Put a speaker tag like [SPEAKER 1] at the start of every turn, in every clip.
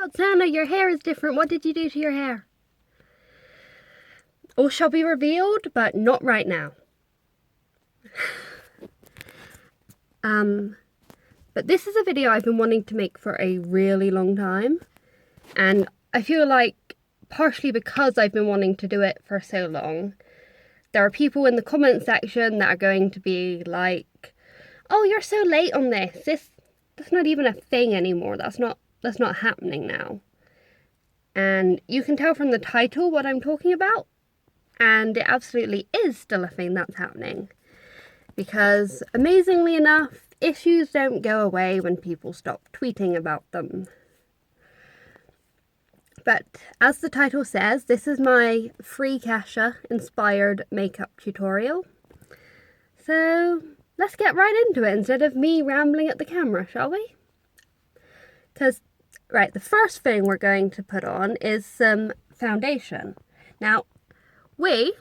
[SPEAKER 1] out, Santa, your hair is different. What did you do to your hair? All shall be revealed, but not right now. But this is a video I've been wanting to make for a really long time. And I feel like, partially because I've been wanting to do it for so long, there are people in the comment section that are going to be like, oh, you're so late on this. That's not even a thing anymore. That's not happening now. And you can tell from the title what I'm talking about. And it absolutely is still a thing that's happening. Because, amazingly enough, issues don't go away when people stop tweeting about them. But, as the title says, this is my free KESHA inspired makeup tutorial. So, let's get right into it instead of me rambling at the camera, shall we? Because, right, the first thing we're going to put on is some foundation. Now, we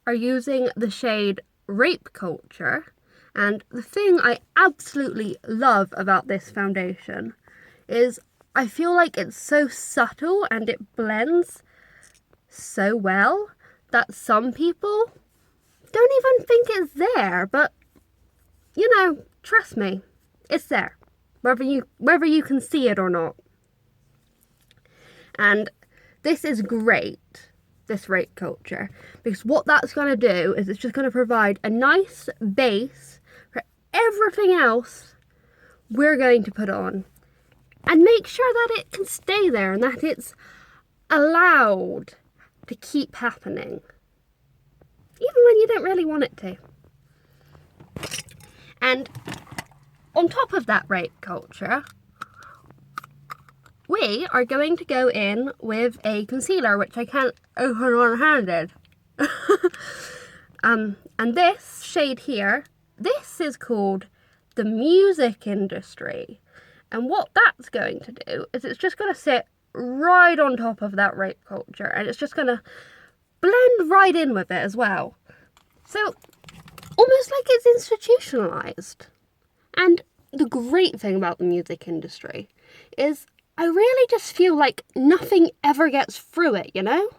[SPEAKER 1] are using the shade Rape Culture, and the thing I absolutely love about this foundation is I feel like it's so subtle and it blends so well that some people don't even think it's there, but you know, trust me, it's there, whether you can see it or not. And this is great, this Rape Culture, because what that's going to do is it's just going to provide a nice base for everything else we're going to put on, and make sure that it can stay there and that it's allowed to keep happening, even when you don't really want it to. And on top of that Rape Culture, we are going to go in with a concealer, which I can't open one-handed. And this shade here, this is called the Music Industry. And what that's going to do is it's just going to sit right on top of that Rape Culture, and it's just going to blend right in with it as well. So, almost like it's institutionalized. And the great thing about the music industry is I really just feel like nothing ever gets through it, you know?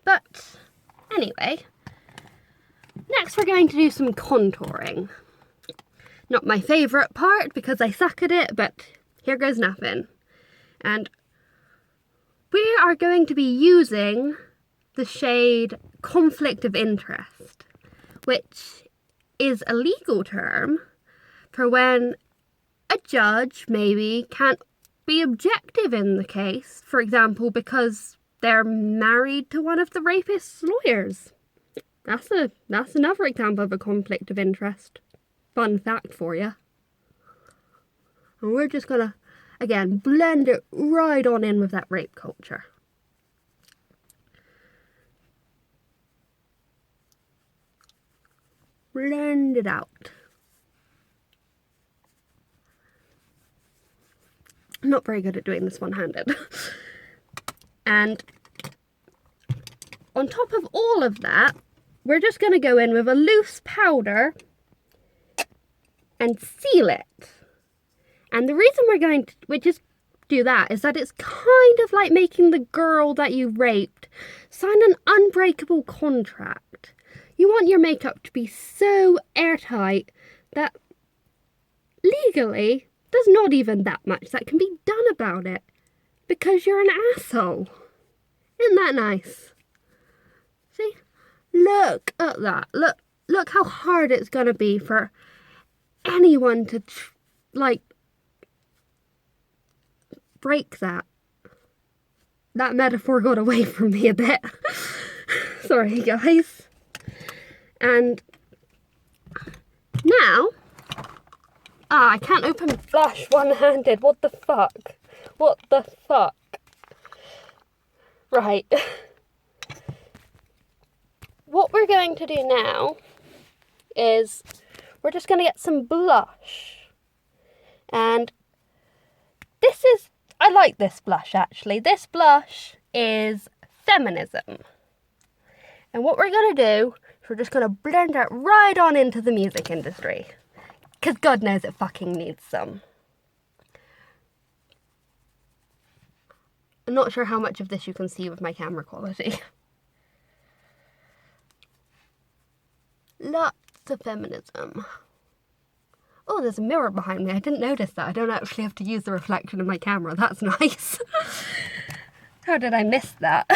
[SPEAKER 1] But anyway, next we're going to do some contouring. Not my favourite part because I suck at it, but here goes nothing. And we are going to be using the shade Conflict of Interest, which is a legal term for when a judge maybe can't be objective in the case, for example, because they're married to one of the rapist's lawyers. That's another example of a conflict of interest. Fun fact for you. And we're just gonna, again, blend it right on in with that Rape Culture. Blend it out. I'm not very good at doing this one-handed. And on top of all of that, we're just going to go in with a loose powder and seal it. And the reason we're going to just do that is that it's kind of like making the girl that you raped sign an unbreakable contract. You want your makeup to be so airtight that legally there's not even that much that can be done about it because you're an asshole. Isn't that nice? See? Look at that. Look how hard it's going to be for anyone to, like, break that. That metaphor got away from me a bit. Sorry, guys. And now, I can't open blush one-handed. What the fuck? What the fuck? Right. What we're going to do now is we're just going to get some blush. And this is, I like this blush actually. This blush is Feminism. And what we're going to do is we're just going to blend it right on into the music industry. Because God knows it fucking needs some. I'm not sure how much of this you can see with my camera quality. Lots of feminism. Oh, there's a mirror behind me. I didn't notice that. I don't actually have to use the reflection of my camera. That's nice. How did I miss that?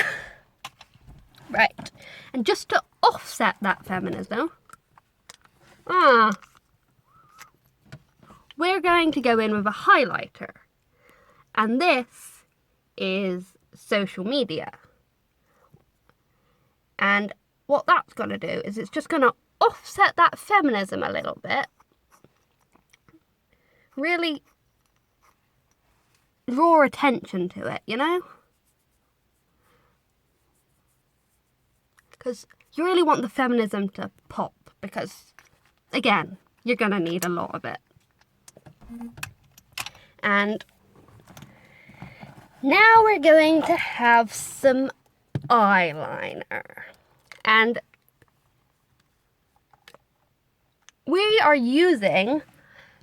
[SPEAKER 1] Right. And just to offset that feminism, we're going to go in with a highlighter. And this is social media. And what that's going to do is it's just going to offset that feminism a little bit. Really draw attention to it, you know? Because you really want the feminism to pop, because, again, you're going to need a lot of it. And now we're going to have some eyeliner. And we are using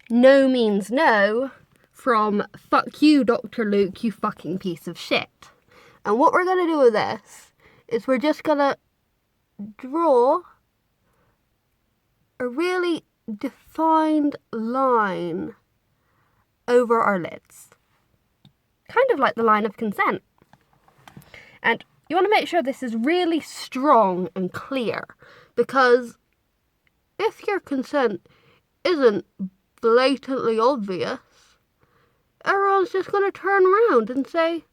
[SPEAKER 1] No Means No from Fuck You, Dr. Luke, you fucking piece of shit. And what we're going to do with this is we're just going to draw a really defined line over our lids. Kind of like the line of consent. And you want to make sure this is really strong and clear, because if your consent isn't blatantly obvious, everyone's just going to turn around and say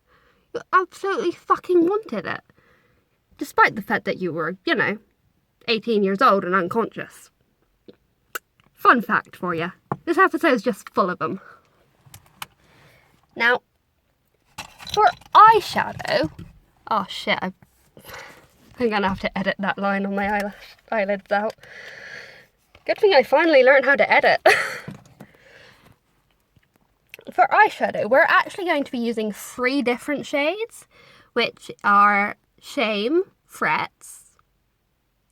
[SPEAKER 1] you absolutely fucking wanted it, despite the fact that you were, 18 years old and unconscious. Fun fact for you. This episode's just full of them. Now, for eyeshadow, oh shit, I'm gonna have to edit that line on my eyelids out. Good thing I finally learned how to edit. For eyeshadow, we're actually going to be using 3 different shades, which are Shame, Frets,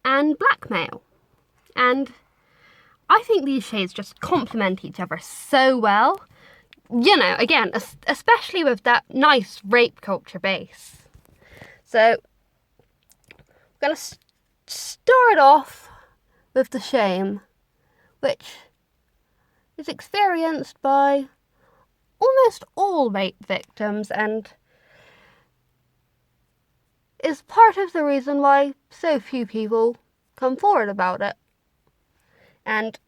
[SPEAKER 1] and Blackmail. And I think these shades just complement each other so well. Again, especially with that nice rape culture base. So, I'm going to start off with the Shame, which is experienced by almost all rape victims and is part of the reason why so few people come forward about it. And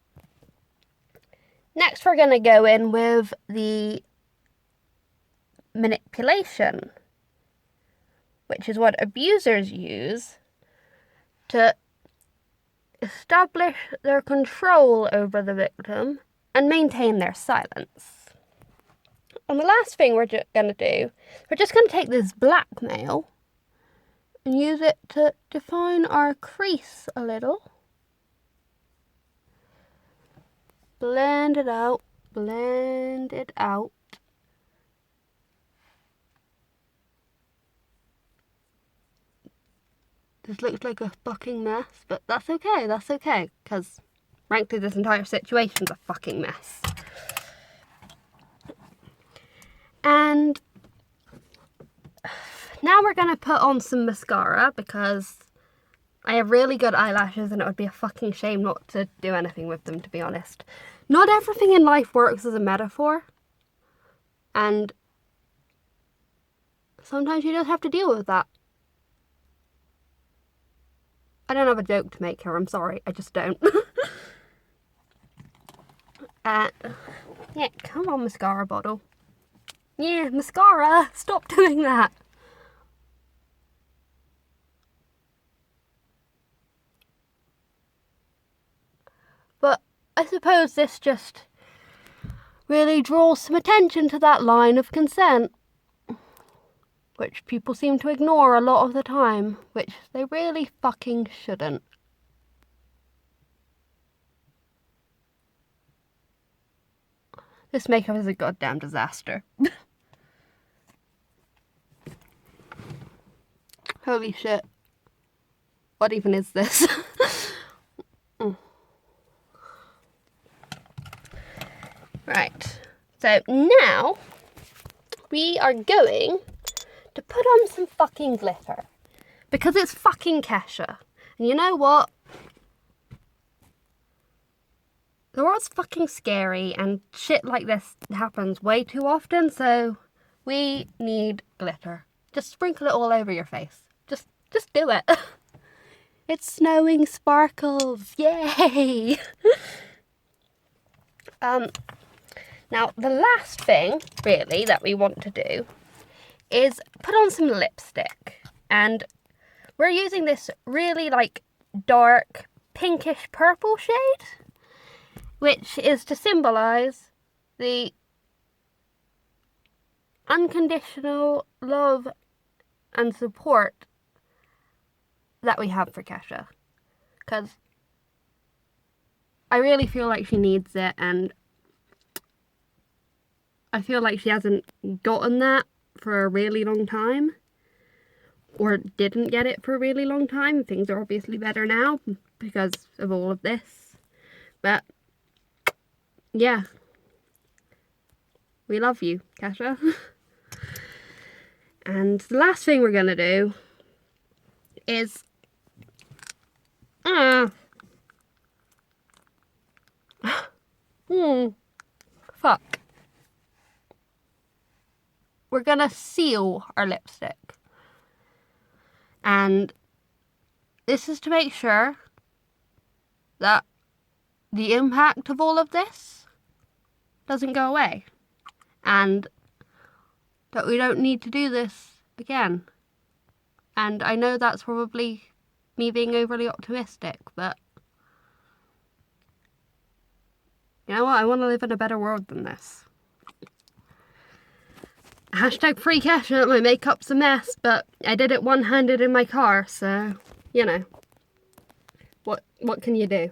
[SPEAKER 1] next we're going to go in with the Manipulation, which is what abusers use to establish their control over the victim and maintain their silence. And the last thing we're going to do, we're just going to take this Blackmail and use it to define our crease a little. Blend it out, blend it out. This looks like a fucking mess, but that's okay, because frankly this entire situation's a fucking mess. And now we're going to put on some mascara, because I have really good eyelashes and it would be a fucking shame not to do anything with them, to be honest. Not everything in life works as a metaphor, and sometimes you just have to deal with that. I don't have a joke to make here, I'm sorry, I just don't. Yeah, come on, mascara bottle. Yeah, mascara, stop doing that. But I suppose this just really draws some attention to that line of consent, which people seem to ignore a lot of the time, which they really fucking shouldn't. This makeup is a goddamn disaster. Holy shit. What even is this? Right. So now we are going to put on some fucking glitter. Because it's fucking KESHA. And you know what? The world's fucking scary and shit like this happens way too often, so we need glitter. Just sprinkle it all over your face. Just do it. It's snowing sparkles. Yay! Now, the last thing, really, that we want to do is put on some lipstick. And we're using this really, like, dark pinkish purple shade, which is to symbolise the unconditional love and support that we have for KESHA. Because I really feel like she needs it, and I feel like she hasn't gotten that for a really long time. Or didn't get it for a really long time. Things are obviously better now because of all of this. But yeah, we love you, KESHA. And the last thing we're going to do is... fuck. We're going to seal our lipstick. And this is to make sure that the impact of all of this doesn't go away. And that we don't need to do this again. And I know that's probably me being overly optimistic, but you know what? I want to live in a better world than this. Hashtag free KESHA, my makeup's a mess, but I did it one-handed in my car, so, you know, what can you do?